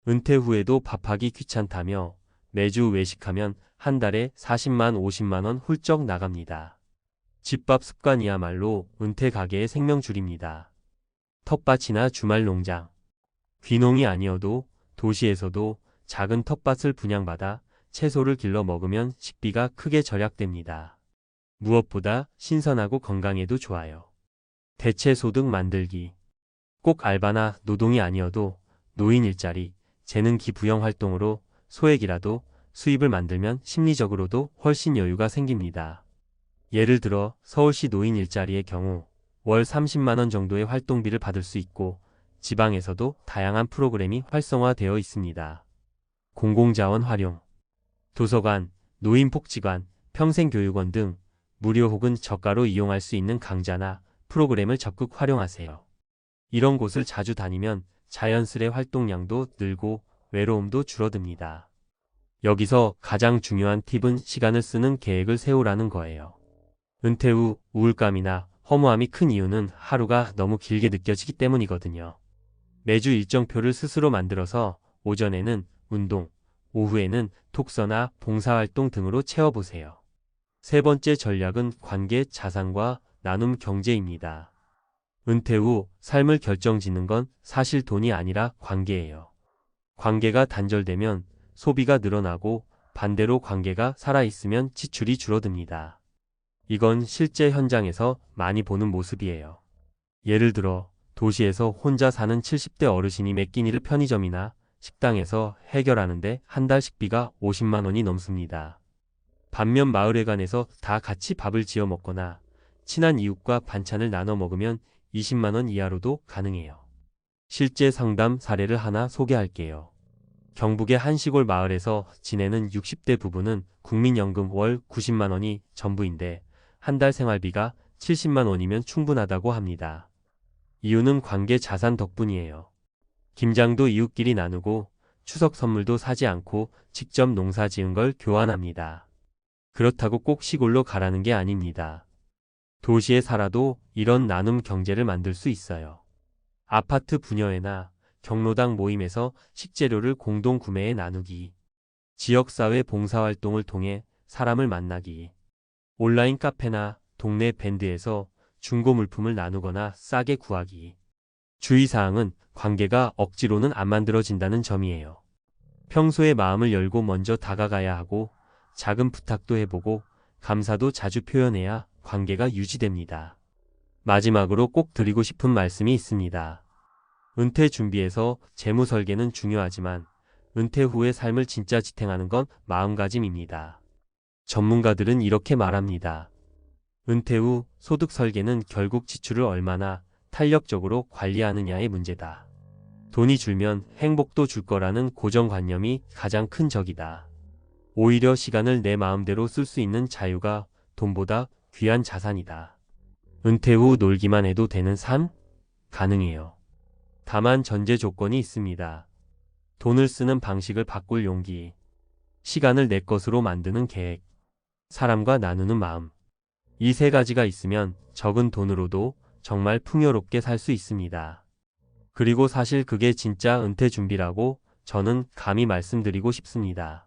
은퇴 후에도 밥하기 귀찮다며 매주 외식하면 한 달에 40만 50만 원 훌쩍 나갑니다. 집밥 습관이야말로 은퇴 가계의 생명줄입니다. 텃밭이나 주말 농장. 귀농이 아니어도 도시에서도 작은 텃밭을 분양받아 채소를 길러 먹으면 식비가 크게 절약됩니다. 무엇보다 신선하고 건강에도 좋아요. 대체소득 만들기. 꼭 알바나 노동이 아니어도 노인 일자리, 재능기 부영 활동으로 소액이라도 수입을 만들면 심리적으로도 훨씬 여유가 생깁니다. 예를 들어 서울시 노인 일자리의 경우 월 30만 원 정도의 활동비를 받을 수 있고 지방에서도 다양한 프로그램이 활성화되어 있습니다. 공공자원 활용. 도서관, 노인복지관, 평생교육원 등 무료 혹은 저가로 이용할 수 있는 강좌나 프로그램을 적극 활용하세요. 이런 곳을 자주 다니면 자연스레 활동량도 늘고 외로움도 줄어듭니다. 여기서 가장 중요한 팁은 시간을 쓰는 계획을 세우라는 거예요. 은퇴 후 우울감이나 허무함이 큰 이유는 하루가 너무 길게 느껴지기 때문이거든요. 매주 일정표를 스스로 만들어서 오전에는 운동, 오후에는 독서나 봉사활동 등으로 채워보세요. 세 번째 전략은 관계 자산과 나눔 경제입니다. 은퇴 후 삶을 결정짓는 건 사실 돈이 아니라 관계예요. 관계가 단절되면 소비가 늘어나고 반대로 관계가 살아있으면 지출이 줄어듭니다. 이건 실제 현장에서 많이 보는 모습이에요. 예를 들어 도시에서 혼자 사는 70대 어르신이 매 끼니를 편의점이나 식당에서 해결하는데 한 달 식비가 50만 원이 넘습니다. 반면 마을회관에서 다 같이 밥을 지어 먹거나 친한 이웃과 반찬을 나눠 먹으면 20만 원 이하로도 가능해요. 실제 상담 사례를 하나 소개할게요. 경북의 한 시골 마을에서 지내는 60대 부부는 국민연금 월 90만 원이 전부인데 한 달 생활비가 70만 원이면 충분하다고 합니다. 이유는 관계 자산 덕분이에요. 김장도 이웃끼리 나누고 추석 선물도 사지 않고 직접 농사 지은 걸 교환합니다. 그렇다고 꼭 시골로 가라는 게 아닙니다. 도시에 살아도 이런 나눔 경제를 만들 수 있어요. 아파트 분여회나 경로당 모임에서 식재료를 공동 구매해 나누기, 지역사회 봉사활동을 통해 사람을 만나기, 온라인 카페나 동네 밴드에서 중고 물품을 나누거나 싸게 구하기. 주의사항은 관계가 억지로는 안 만들어진다는 점이에요. 평소에 마음을 열고 먼저 다가가야 하고 작은 부탁도 해보고 감사도 자주 표현해야 관계가 유지됩니다. 마지막으로 꼭 드리고 싶은 말씀이 있습니다. 은퇴 준비에서 재무 설계는 중요하지만 은퇴 후의 삶을 진짜 지탱하는 건 마음가짐입니다. 전문가들은 이렇게 말합니다. 은퇴 후 소득 설계는 결국 지출을 얼마나 탄력적으로 관리하느냐의 문제다. 돈이 줄면 행복도 줄 거라는 고정관념이 가장 큰 적이다. 오히려 시간을 내 마음대로 쓸 수 있는 자유가 돈보다 귀한 자산이다. 은퇴 후 놀기만 해도 되는 삶? 가능해요. 다만 전제 조건이 있습니다. 돈을 쓰는 방식을 바꿀 용기, 시간을 내 것으로 만드는 계획, 사람과 나누는 마음. 이 세 가지가 있으면 적은 돈으로도 정말 풍요롭게 살 수 있습니다. 그리고 사실 그게 진짜 은퇴 준비라고 저는 감히 말씀드리고 싶습니다.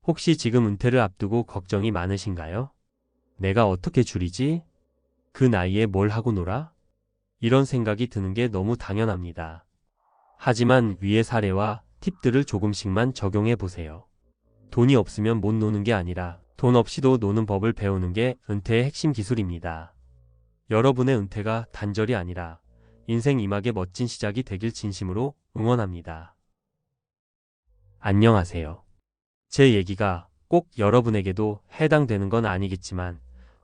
혹시 지금 은퇴를 앞두고 걱정이 많으신가요? 내가 어떻게 줄이지? 그 나이에 뭘 하고 놀아? 이런 생각이 드는 게 너무 당연합니다. 하지만 위의 사례와 팁들을 조금씩만 적용해 보세요. 돈이 없으면 못 노는 게 아니라 돈 없이도 노는 법을 배우는 게 은퇴의 핵심 기술입니다. 여러분의 은퇴가 단절이 아니라 인생 2막의 멋진 시작이 되길 진심으로 응원합니다. 안녕하세요. 제 얘기가 꼭 여러분에게도 해당되는 건 아니겠지만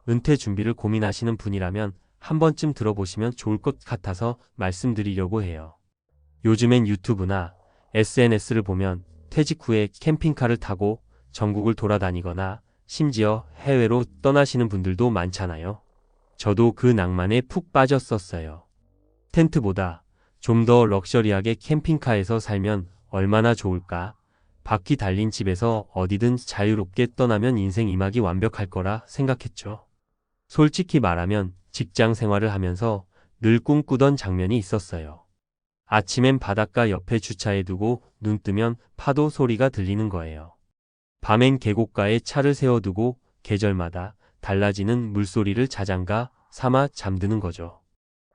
은퇴 준비를 고민하시는 분이라면 한 번쯤 들어보시면 좋을 것 같아서 말씀드리려고 해요. 요즘엔 유튜브나 SNS를 보면 퇴직 후에 캠핑카를 타고 전국을 돌아다니거나 심지어 해외로 떠나시는 분들도 많잖아요. 저도 그 낭만에 푹 빠졌었어요. 텐트보다 좀 더 럭셔리하게 캠핑카에서 살면 얼마나 좋을까? 바퀴 달린 집에서 어디든 자유롭게 떠나면 인생 2막이 완벽할 거라 생각했죠. 솔직히 말하면 직장 생활을 하면서 늘 꿈꾸던 장면이 있었어요. 아침엔 바닷가 옆에 주차해두고 눈 뜨면 파도 소리가 들리는 거예요. 밤엔 계곡가에 차를 세워두고 계절마다 달라지는 물소리를 자장가 삼아 잠드는 거죠.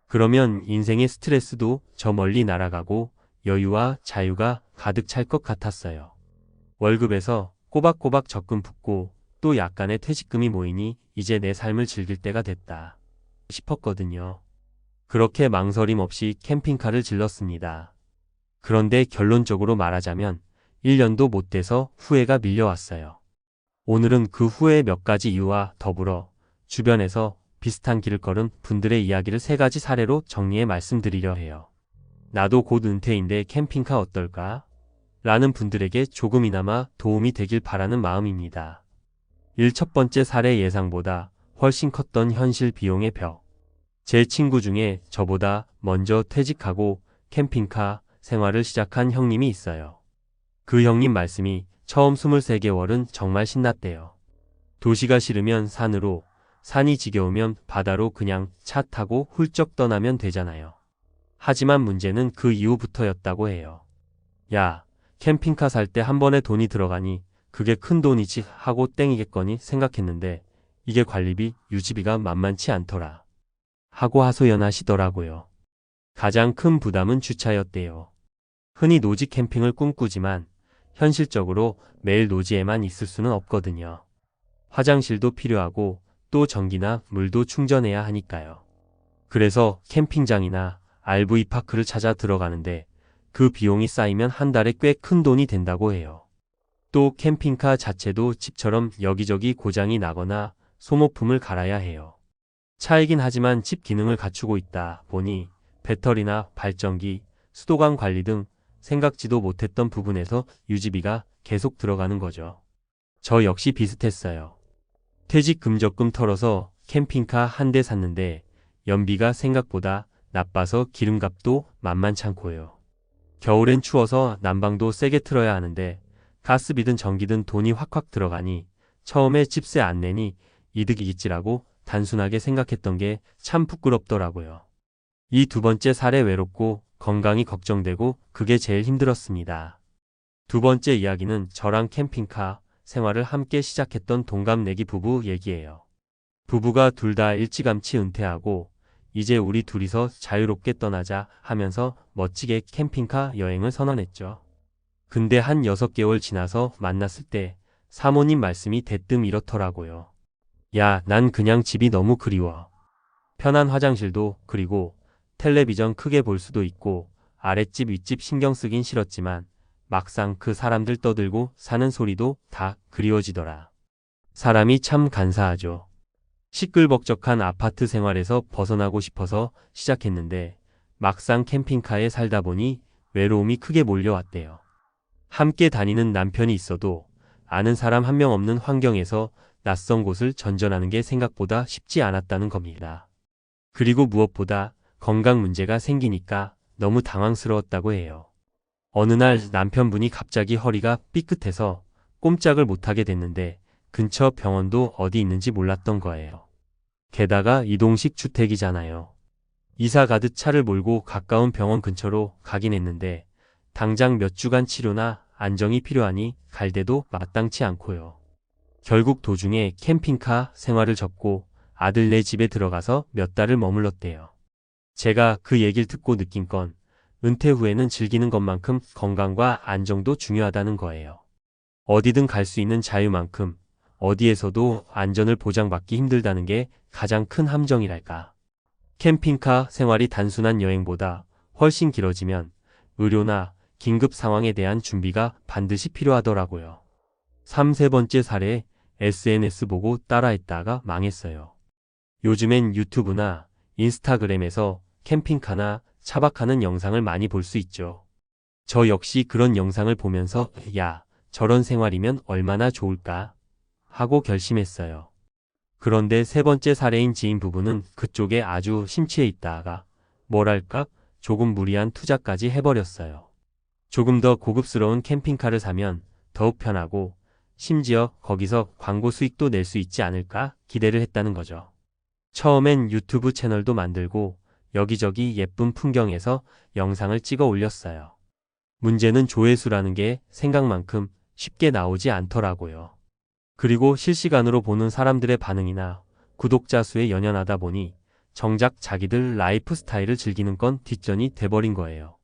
그러면 인생의 스트레스도 저 멀리 날아가고 여유와 자유가 가득 찰 것 같았어요. 월급에서 꼬박꼬박 적금 붙고 또 약간의 퇴직금이 모이니 이제 내 삶을 즐길 때가 됐다 싶었거든요. 그렇게 망설임 없이 캠핑카를 질렀습니다. 그런데 결론적으로 말하자면 1년도 못 돼서 후회가 밀려왔어요. 오늘은 그 후회의 몇 가지 이유와 더불어 주변에서 비슷한 길을 걸은 분들의 이야기를 3가지 사례로 정리해 말씀드리려 해요. 나도 곧 은퇴인데 캠핑카 어떨까? 라는 분들에게 조금이나마 도움이 되길 바라는 마음입니다. 첫 번째 사례 예상보다 훨씬 컸던 현실 비용의 벽. 제 친구 중에 저보다 먼저 퇴직하고 캠핑카 생활을 시작한 형님이 있어요. 그 형님 말씀이 처음 23개월은 정말 신났대요. 도시가 싫으면 산으로, 산이 지겨우면 바다로 그냥 차 타고 훌쩍 떠나면 되잖아요. 하지만 문제는 그 이후부터였다고 해요. 야, 캠핑카 살 때 한 번에 돈이 들어가니 그게 큰 돈이지 하고 땡이겠거니 생각했는데 이게 관리비, 유지비가 만만치 않더라. 하고 하소연하시더라고요. 가장 큰 부담은 주차였대요. 흔히 노지 캠핑을 꿈꾸지만 현실적으로 매일 노지에만 있을 수는 없거든요. 화장실도 필요하고 또 전기나 물도 충전해야 하니까요. 그래서 캠핑장이나 RV파크를 찾아 들어가는데 그 비용이 쌓이면 한 달에 꽤 큰 돈이 된다고 해요. 또 캠핑카 자체도 집처럼 여기저기 고장이 나거나 소모품을 갈아야 해요. 차이긴 하지만 집 기능을 갖추고 있다 보니 배터리나 발전기, 수도관 관리 등 생각지도 못했던 부분에서 유지비가 계속 들어가는 거죠. 저 역시 비슷했어요. 퇴직 금적금 털어서 캠핑카 한 대 샀는데 연비가 생각보다 나빠서 기름값도 만만찮고요. 겨울엔 추워서 난방도 세게 틀어야 하는데 가스비든 전기든 돈이 확확 들어가니 처음에 집세 안 내니 이득이겠지라고 단순하게 생각했던 게 참 부끄럽더라고요. 이 두 번째 사례 외롭고 건강이 걱정되고 그게 제일 힘들었습니다. 두 번째 이야기는 저랑 캠핑카 생활을 함께 시작했던 동갑내기 부부 얘기예요. 부부가 둘 다 일찌감치 은퇴하고 이제 우리 둘이서 자유롭게 떠나자 하면서 멋지게 캠핑카 여행을 선언했죠. 근데 한 6개월 지나서 만났을 때 사모님 말씀이 대뜸 이렇더라고요. 야, 난 그냥 집이 너무 그리워. 편한 화장실도 그리고 텔레비전 크게 볼 수도 있고 아랫집 윗집 신경 쓰긴 싫었지만 막상 그 사람들 떠들고 사는 소리도 다 그리워지더라. 사람이 참 간사하죠. 시끌벅적한 아파트 생활에서 벗어나고 싶어서 시작했는데 막상 캠핑카에 살다 보니 외로움이 크게 몰려왔대요. 함께 다니는 남편이 있어도 아는 사람 한 명 없는 환경에서 낯선 곳을 전전하는 게 생각보다 쉽지 않았다는 겁니다. 그리고 무엇보다 건강 문제가 생기니까 너무 당황스러웠다고 해요. 어느 날 남편분이 갑자기 허리가 삐끗해서 꼼짝을 못하게 됐는데 근처 병원도 어디 있는지 몰랐던 거예요. 게다가 이동식 주택이잖아요. 이사 가듯 차를 몰고 가까운 병원 근처로 가긴 했는데 당장 몇 주간 치료나 안정이 필요하니 갈 데도 마땅치 않고요. 결국 도중에 캠핑카 생활을 접고 아들네 집에 들어가서 몇 달을 머물렀대요. 제가 그 얘기를 듣고 느낀 건 은퇴 후에는 즐기는 것만큼 건강과 안정도 중요하다는 거예요. 어디든 갈 수 있는 자유만큼 어디에서도 안전을 보장받기 힘들다는 게 가장 큰 함정이랄까. 캠핑카 생활이 단순한 여행보다 훨씬 길어지면 의료나 긴급 상황에 대한 준비가 반드시 필요하더라고요. 3번째 사례, SNS 보고 따라했다가 망했어요. 요즘엔 유튜브나 인스타그램에서 캠핑카나 차박하는 영상을 많이 볼 수 있죠. 저 역시 그런 영상을 보면서 야, 저런 생활이면 얼마나 좋을까 하고 결심했어요. 그런데 3번째 사례인 지인 부부는 그쪽에 아주 심취해 있다가 뭐랄까 조금 무리한 투자까지 해버렸어요. 조금 더 고급스러운 캠핑카를 사면 더욱 편하고 심지어 거기서 광고 수익도 낼 수 있지 않을까 기대를 했다는 거죠. 처음엔 유튜브 채널도 만들고 여기저기 예쁜 풍경에서 영상을 찍어 올렸어요. 문제는 조회수라는 게 생각만큼 쉽게 나오지 않더라고요. 그리고 실시간으로 보는 사람들의 반응이나 구독자 수에 연연하다 보니 정작 자기들 라이프 스타일을 즐기는 건 뒷전이 돼버린 거예요.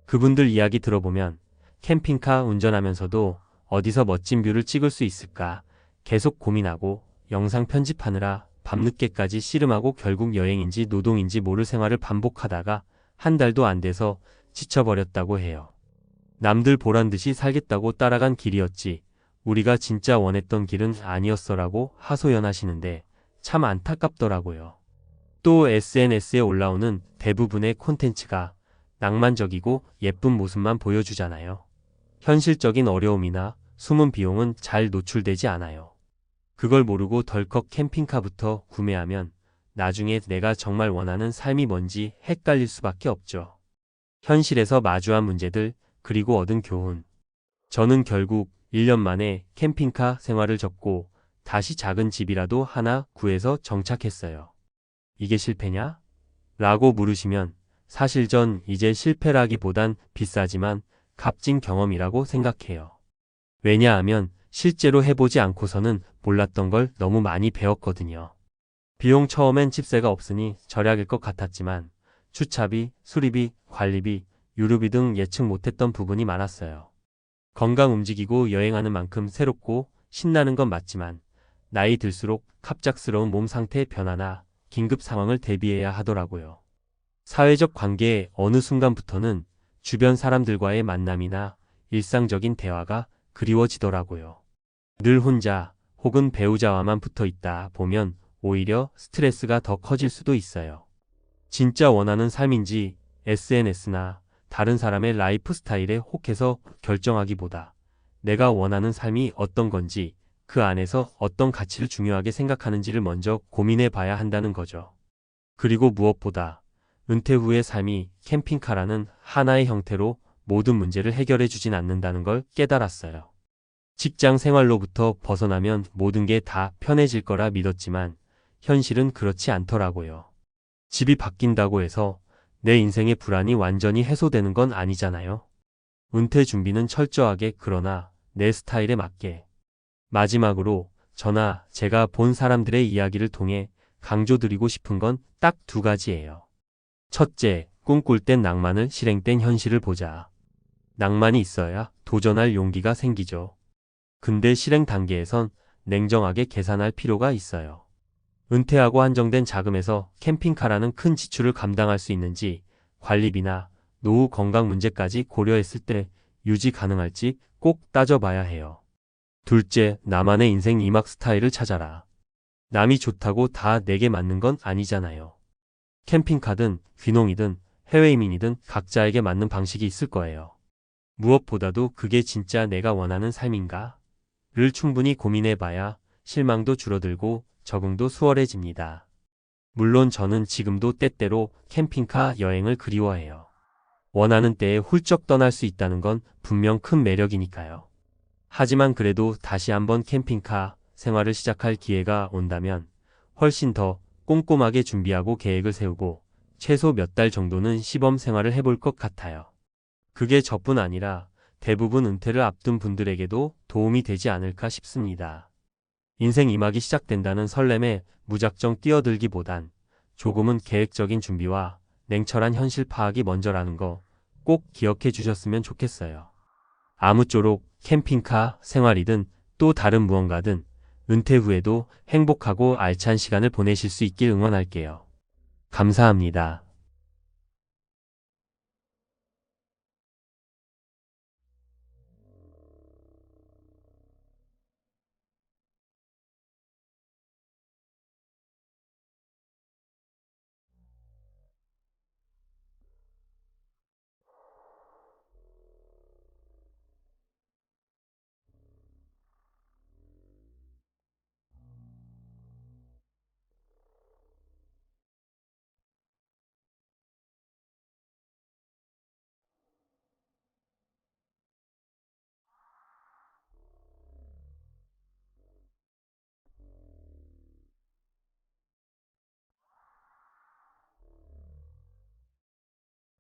그분들 이야기 들어보면 캠핑카 운전하면서도 어디서 멋진 뷰를 찍을 수 있을까 계속 고민하고 영상 편집하느라 밤늦게까지 씨름하고 결국 여행인지 노동인지 모를 생활을 반복하다가 한 달도 안 돼서 지쳐버렸다고 해요. 남들 보란 듯이 살겠다고 따라간 길이었지 우리가 진짜 원했던 길은 아니었어라고 하소연하시는데 참 안타깝더라고요. 또 SNS에 올라오는 대부분의 콘텐츠가 낭만적이고 예쁜 모습만 보여주잖아요. 현실적인 어려움이나 숨은 비용은 잘 노출되지 않아요. 그걸 모르고 덜컥 캠핑카부터 구매하면 나중에 내가 정말 원하는 삶이 뭔지 헷갈릴 수밖에 없죠. 현실에서 마주한 문제들 그리고 얻은 교훈. 저는 결국 1년 만에 캠핑카 생활을 접고 다시 작은 집이라도 하나 구해서 정착했어요. 이게 실패냐? 라고 물으시면 사실 전 이제 실패라기보단 비싸지만 값진 경험이라고 생각해요. 왜냐하면 실제로 해보지 않고서는 몰랐던 걸 너무 많이 배웠거든요. 비용 처음엔 집세가 없으니 절약일 것 같았지만 주차비, 수리비, 관리비, 유류비 등 예측 못했던 부분이 많았어요. 건강 움직이고 여행하는 만큼 새롭고 신나는 건 맞지만 나이 들수록 갑작스러운 몸 상태 변화나 긴급 상황을 대비해야 하더라고요. 사회적 관계의 어느 순간부터는 주변 사람들과의 만남이나 일상적인 대화가 그리워지더라고요. 늘 혼자 혹은 배우자와만 붙어 있다 보면 오히려 스트레스가 더 커질 수도 있어요. 진짜 원하는 삶인지 SNS나 다른 사람의 라이프 스타일에 혹해서 결정하기보다 내가 원하는 삶이 어떤 건지 그 안에서 어떤 가치를 중요하게 생각하는지를 먼저 고민해 봐야 한다는 거죠. 그리고 무엇보다 은퇴 후의 삶이 캠핑카라는 하나의 형태로 모든 문제를 해결해 주진 않는다는 걸 깨달았어요. 직장 생활로부터 벗어나면 모든 게 다 편해질 거라 믿었지만 현실은 그렇지 않더라고요. 집이 바뀐다고 해서 내 인생의 불안이 완전히 해소되는 건 아니잖아요. 은퇴 준비는 철저하게 그러나 내 스타일에 맞게. 마지막으로 저나 제가 본 사람들의 이야기를 통해 강조드리고 싶은 건 딱 2가지예요. 첫째, 꿈꿀 땐 낭만을 실행 땐 현실을 보자. 낭만이 있어야 도전할 용기가 생기죠. 근데 실행 단계에선 냉정하게 계산할 필요가 있어요. 은퇴하고 한정된 자금에서 캠핑카라는 큰 지출을 감당할 수 있는지 관리비나 노후 건강 문제까지 고려했을 때 유지 가능할지 꼭 따져봐야 해요. 둘째, 나만의 인생 이막 스타일을 찾아라. 남이 좋다고 다 내게 맞는 건 아니잖아요. 캠핑카든 귀농이든 해외 이민이든 각자에게 맞는 방식이 있을 거예요. 무엇보다도 그게 진짜 내가 원하는 삶인가? 를 충분히 고민해봐야 실망도 줄어들고 적응도 수월해집니다. 물론 저는 지금도 때때로 캠핑카 여행을 그리워해요. 원하는 때에 훌쩍 떠날 수 있다는 건 분명 큰 매력이니까요. 하지만 그래도 다시 한번 캠핑카 생활을 시작할 기회가 온다면 훨씬 더 꼼꼼하게 준비하고 계획을 세우고 최소 몇 달 정도는 시범 생활을 해볼 것 같아요. 그게 저뿐 아니라 대부분 은퇴를 앞둔 분들에게도 도움이 되지 않을까 싶습니다. 인생 2막이 시작된다는 설렘에 무작정 뛰어들기보단 조금은 계획적인 준비와 냉철한 현실 파악이 먼저라는 거 꼭 기억해 주셨으면 좋겠어요. 아무쪼록 캠핑카 생활이든 또 다른 무언가든 은퇴 후에도 행복하고 알찬 시간을 보내실 수 있길 응원할게요. 감사합니다.